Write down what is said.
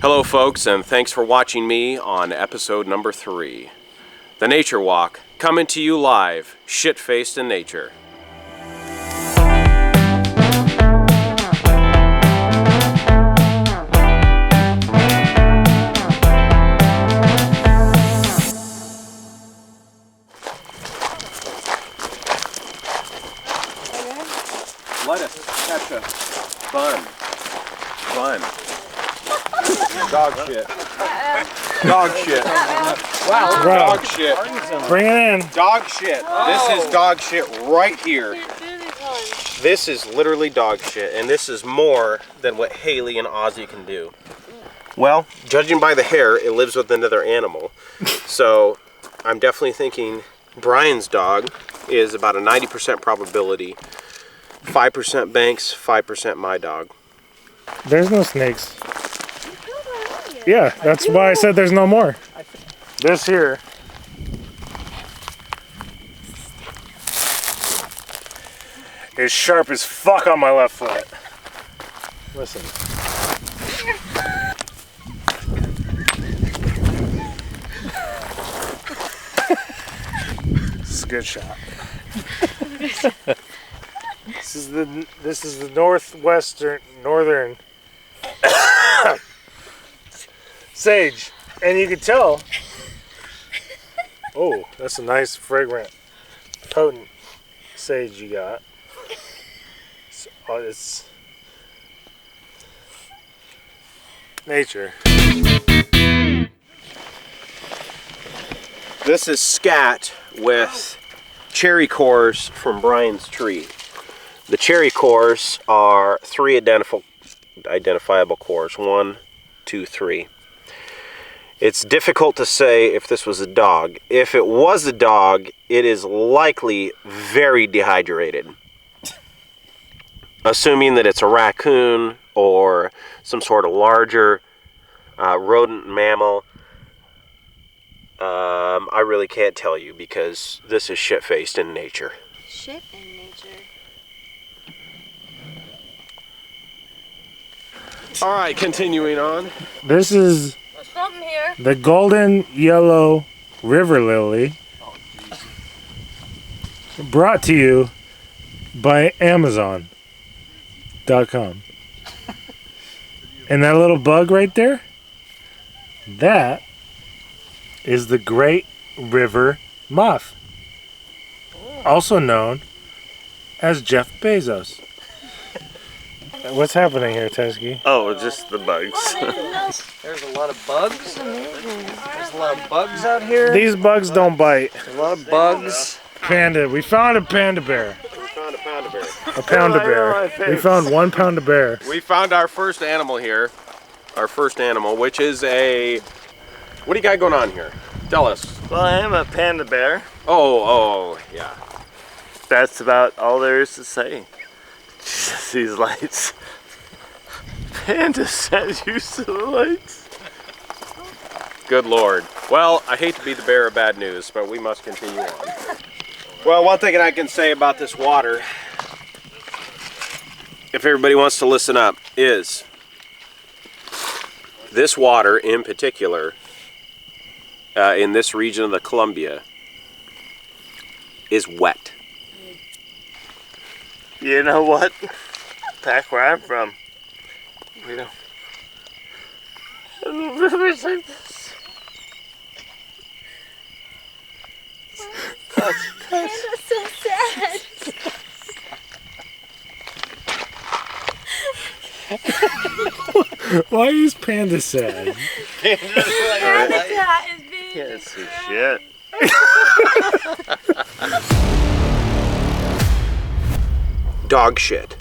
Hello folks, and thanks for watching me on episode number 3. The Nature Walk, coming to you live, shit-faced in nature. Let us catch a bun. Dog shit. Dog shit. Wow. Dog shit. Bring it in. Dog shit. This is dog shit right here. This is literally dog shit, and this is more than what Haley and Ozzy can do. Well, judging by the hair, it lives with another animal. So I'm definitely thinking Brian's dog is about a 90% probability. 5% Banks, 5% my dog. There's no snakes. Yeah, that's why I said there's no more. This here is sharp as fuck on my left foot. Listen. This is a good shot. This is the northern sage, and you can tell. Oh, that's a nice, fragrant, potent sage you got. It's nature. This is scat with cherry cores from Brian's tree. The cherry cores are 3 identifiable cores. 1, 2, 3. It's difficult to say if this was a dog. If it was a dog, it is likely very dehydrated. Assuming that it's a raccoon or some sort of larger rodent mammal, I really can't tell you because this is shit-faced in nature. Shit in nature. All right, continuing on. This is Something here. the golden yellow river lily, brought to you by Amazon.com. And that little bug right there, that is the great river moth, also known as Jeff Bezos. What's happening here, Teskey? Oh, just the bugs. There's a lot of bugs. There's a lot of bugs out here. These bugs don't bite. A lot of bugs. Panda. We found a panda bear. We found a panda bear. A panda bear. We found 1 panda bear. We found our first animal here. Our first animal, which is a... What do you got going on here? Tell us. Well, I am a panda bear. Oh, yeah. That's about all there is to say. Jesus, these lights. Panda says use the lights. Good Lord. Well, I hate to be the bearer of bad news, but we must continue on. Well, one thing I can say about this water, if everybody wants to listen up, is this water in particular, in this region of the Columbia, is wet. You know what? Back where I'm from, we don't. Rivers like this. That's so sad. Why is panda sad? That is being Can't see shit. Dog shit.